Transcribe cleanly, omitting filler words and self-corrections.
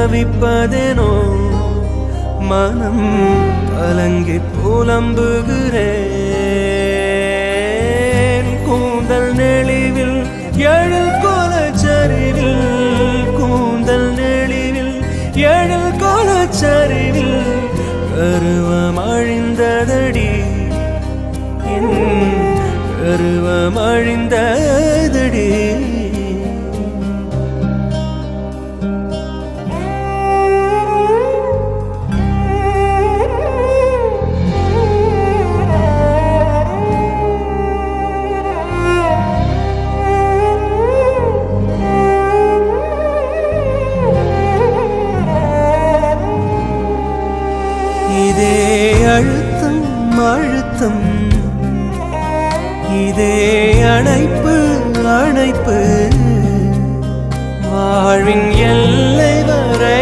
தவிப்பதேனோ மனம் கலங்கி புலம்புகிறேன் கூந்தல் நெளிவில் எழில் கோலச்சரிவில் கூந்தல் நெளிவில் எழில் கோலச்சரிவில் கருவம் அழிந்ததடி என் கருவம் அழிந்ததடி இதே அழுத்தம் அழுத்தம் இதே அணைப்பு அணைப்பு வாழ்வின் எல்லை வரை